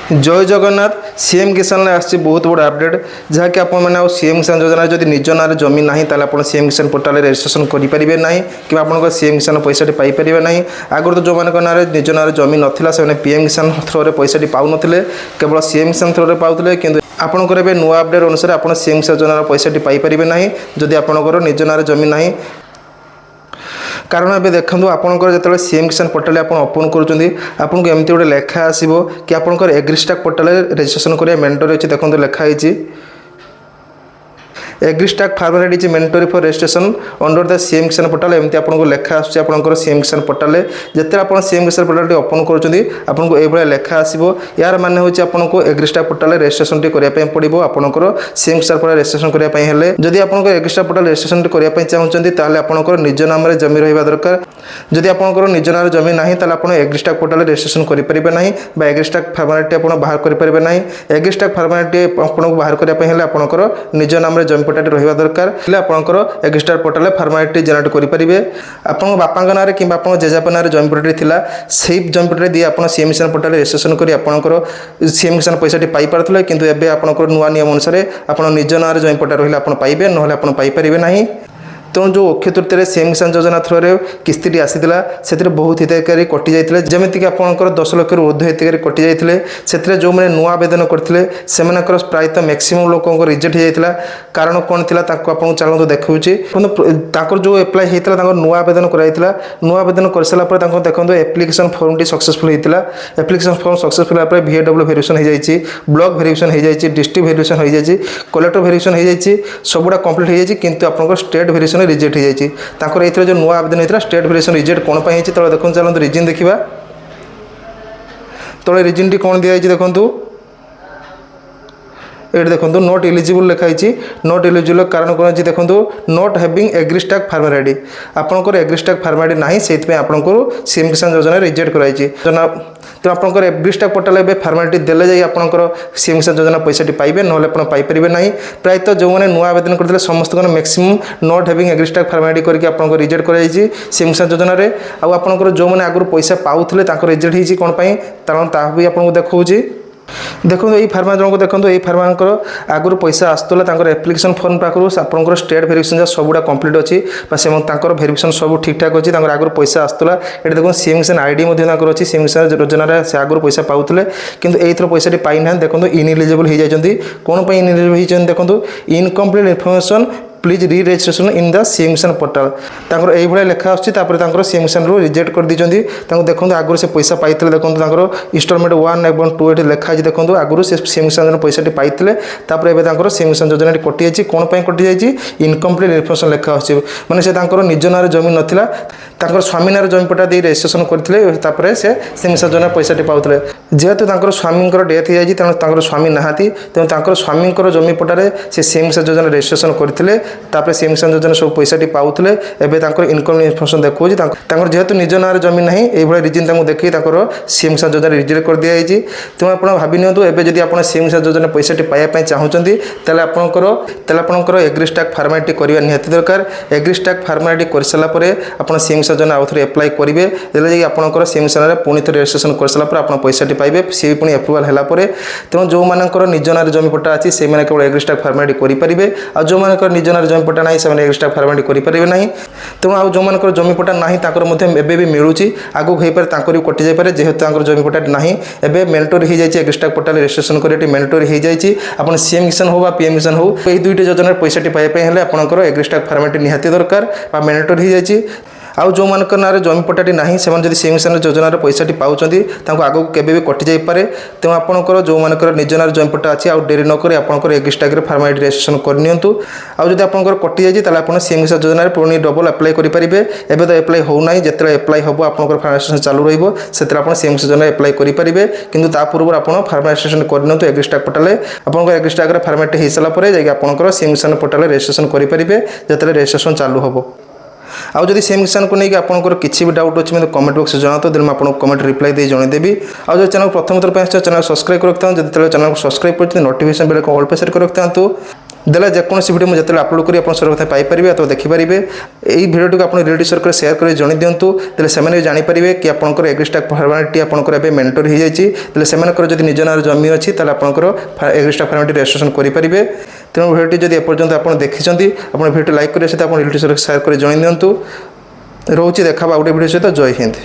जय जगन्नाथ सीएम किसान आसी बहुत बड़ अपडेट जहाँकि आपने सीएम किसान योजना जब निज ना जमी ना आप सीएम किसान पोर्टाल रेजिस्ट्रेशन करेंगे ना कि आप सीएम किसान पैसा पाइपर ना। आगुरी तो जो ना निज ना जमी नाला से पीएम किसान थ्रो पैसा पाऊन केवल सीएम किसान थ्रो पाते कि आपंकर नुआ अपडेट अनुसार आप सीएम किसान योजना पैसा पाइपर ना जदि आपंकर निज ना जमी ना। कारण ए देखो आपंकर जो सीएम किसान पोर्टाल आप ओपन करुँच एमती गोटे लेखा आसो कि आपंकर एग्रीस्टाक पोर्टाल रेजिस्ट्रेशन करेंगे मैंडेटरी अच्छी देखो लिखाई AgriStack farmer is mandatory for registration under the CM Kisan portal एमती आपको लेखा आसपर सीएम किसान पोर्टाल जिते आप सीएम किसान पोर्टाल ओपन करूँ ये लेखा आसो यार मान हूँ आपको एग्रीस्टाक पोर्टाल रेजिस्ट्रेशन करने पड़ो आपंकर सीएम किसान पोर्टाल रेजिस्ट्रेशन करने जदि आप एग्रीस्टाक पोर्टाल रेजिस्ट्रेशन करने चाहते आपंकर निज नाम जमी रहा दरकार जदि आपंकर निज नाम जमी ना आप एग्रीस्टाक पोर्टाल रेजिस्ट्रेशन करेंगे ना एग्रीस्टाक फार्मालिटी आप बाहर करेंगे ना एग्रीस्टाक फार्मालिटी आपको बाहर करने आपंकर निज नाम जमी पोर्टाल रहा दरकार आपंकर एग्रीस्टाक पोर्टाल फार्मालिटी जेनेट करेंगे आप बापा ना कि जेजापा ना जमी पोर्टाल थी से जमी पोर्टाल दिए आप सीएम किसान पोर्टाल रेजिस्ट्रेशन कर आपंकर सीएम किसान पैसा पाइपारे कि आपंकर नुआ नियम अनुसार आप निज ना जमी पोर्टाल रही आप पाइबे ना आप पाइपर ना। तेणु जो अक्षय तृतीय सीएम किसान योजना थ्रो किस्ती आसाला से बहुत हितकारी कटि जाते जमीक आपंकर 10 लाख ऊर्ध्व हितकारी कटि जाते से जो मैंने नुआ आवेदन करते से प्रायतः मैक्सिमम लोक रिजेक्ट हो जाता कारण कौन थी आपको चलते देखा जो एप्लाय होता नुआ आवेदन कराइला नुआ आवेदन कर सारापर देखो एप्लिकेशन फॉर्म टी सक्सेसफुल होता एप्लिकेशन फॉर्म सक्सेसफुल होगा VAW वेरिफिकेशन हो जाए ब्लॉक वेरिफिकेशन हो जाए डिस्ट्रिक्ट वेरिफिकेशन हो जाए कलेक्टर वेरिफिकेशन हो जाए सबुटा कंप्लीट हो जाए किंतु आपको स्टेट वेरिफिकेशन रिजेक्ट हो जाए ये जो नुआ आवेदन होता स्टेट वेरिफिकेशन रिजेक्ट कौन पर तले देखो चलते रिजन देखा तले रिजन टी कौन दिखाई देखूँ ये देखो नॉट एलिजिबल लिखाई नॉट एलिजिबल कारण कौन अच्छी देखो नॉट हैविंग एग्रीस्टाक फार्मर आईडी आपंकर एग्रीस्टाक फार्मर आईडी ना से आपको सीएम किसान योजना रिजेक्ट कराई तो आपंकर एग्रीस्टाक पोर्टाल ए फार्मालिटी देले जाए आपंकर सीएम किसान योजना पैसा पाइबे ना आप पाइपर ना प्रायतः जो मैंने नुआ आवेदन करते समस्त मैक्सिमम नॉट हैविंग एग्रीस्टाक फार्मालिटी करके आपको रिजेक्ट कराई सीएम किसान योजना आपंकर जो मैंने आगुरी पैसा पाऊले रिजेक्ट होती कौन कारण ता भी आपको देखा देखो ये फार्मर जनक देखो ये फार्मर आगुरी पैसा आसूला एप्लिकेशन फॉर्म पाखु आपंकर स्टेट वेरिफिकेशन सबुटा कंप्लीट अच्छी वेरिफिकेशन सब ठीक ठाक अच्छी आगुरी पैसा आसूला ये देखो सीएम किसान आईडी अच्छी सीएम किसान योजना से आगुरी पैसा पाऊले कि एथर पैसा पाई ना देखो इनएलिजिबल हो जाती कौन पर इनएलिजिबल होती देखो इनकम्प्लीट इनफर्मेशन प्लीज री registration in the CM Kisan portal ये लेखा आसर सीएम किसान रू रिजेक्ट कर दीजिए देखो आगुरी से पैसा पाई देखो इंस्टॉलमेंट 1 और 2 ये लिखाई देखो आगुरी से सीएम किसान पैसा पाई सीएम किसान योजना कटि जाए कौन पर कटि जाए इनकम्प्लीट इनफर्मेशन लिखा मैंने से निज ना जमी नाला स्वामी ना जमी पट्टा दे रेजिस्ट्रेशन करते से सीएम किसान योजना पैसा पाते जेहेतु स्वामी डेथ हो जाए तेणु स्वामी नहाती तेणु स्वामी जमी पट्टार से सीएम किसान योजना रेजिस्ट्रेशन करते तापर सीएम किसान योजना सब पैसा पाऊले एवं इनकम इनफर्मेशन देखा जेहेतु निज ना जमी ना ये रिजन देखिए सीएम किसान योजना रिजेक्ट कर दिखाई तेणु आप भावी नियंतु एवं जब आप सीएम किसान योजना पैसा पाइबा चाहते आपंकर एग्रीस्टाक फार्मालिटी करवा निहाती दरकार एग्रीस्टाक फार्मालिटी कर सारापर आप सीएम किसान योजना आउ थे एप्लाय करेंगे जाए आपंकर सीएम किसान पुणी थे रेजिस्ट्रेशन कर सारापर आप पैसा पाइबे सी पुणी एप्रुवाल है तेणु जो मानकर निज ना जमी पट्टा अच्छी से केवल एग्रीस्टाक फार्मालिटी करेंगे आ जो मानकर निज ना जमी पट्टा ना से एग्रीस्टाक फार्मालिटी करेंगे ना तेणु आ जो मानकर जमी पट्टा ना एवं मिलूँ आगू हो पारे कटि जापे जेहेतु जमी पट्टा ना एवं मैंडेटरी हो जाए एग्रीस्टाक पोर्टाल रेजिस्ट्रेशन करेंगे मैंडेटरी हो जाए आप सीएम किसान हो पीएम किसान हो ये दुईटी योजना पैसा पाइबा आपंकर एग्रीस्टाक फार्मालिटी निहाती दरकार मैंडेटरी हो जाए आउ जो मान ना जमी पट्टाटी ना से सीएम किसान योजना पैसा पाँच आगू केवे भी कटि जापे तेणु आपंकर जो मानकर निज ना जमी पट्टा अच्छी आउ डेरी नक आपंकर एग्रीस्टाक फार्मालिटी रेजिस्ट्रेशन करनी आदि आपंकर कटि जाए आप सीएम किसान योजना पुणी डबल एप्लाय करेंगे एवं तो एप्लाय होना जिते एप्लाय हम आपंकर फार्म रेजिस्ट्रेशन चालू रहा सीएम किसान योजना एप्लाय करेंगे कि पूर्व आप फार्म रेजिस्ट्रेशन करनी एग्रीस्टाक पोर्टाल आपंकर एग्रीस्टाक फार्मालिटी हो सारापर जाए आपंकर सीएम किसान पोर्टाल रेजिस्ट्रेशन करेंगे जिते रेजिस्ट्रेशन चालू हम आउ जदि सीएम किसान को लेकिन आपंकर किसी भी डाउट अच्छे कमेंट बॉक्स में जनातो देन आपको कमेंट रिप्लाई दे जनईदेवी आउ जो चैनल प्रथम थर चैनल सब्सक्राइब कर रखता हूँ जब चैनल को सब्सक्राइब करते नोटिफिकेशन बेल को ऑल पे सेट कर रखता हूँ देला जेकोसी भिडियो मुझे अपलोड करी आप सर्वप्रथम पाइपर अथवा देखिपारे। यही भिडियो को आप रिलेटिव सर्कल शेयर कर जन दिंतु तेल से जानीपारे कि आपंकर एग्रीस्टाक फार्मालिटी आपंकर मेंटर हो जाए से निज नार जमी अच्छी आपंकर एग्रीस्टाक फार्मालिटी रजिस्ट्रेशन करेंगे। तेणु भिडियो जब एपर्तंत आप देखी आप भिडियो लाइक करेंगे सहित आप रिलेटिव सर्कल शेयर कर जन दिंतु। रोचे देखा गोटे भिडियो सहित। जय हिंद।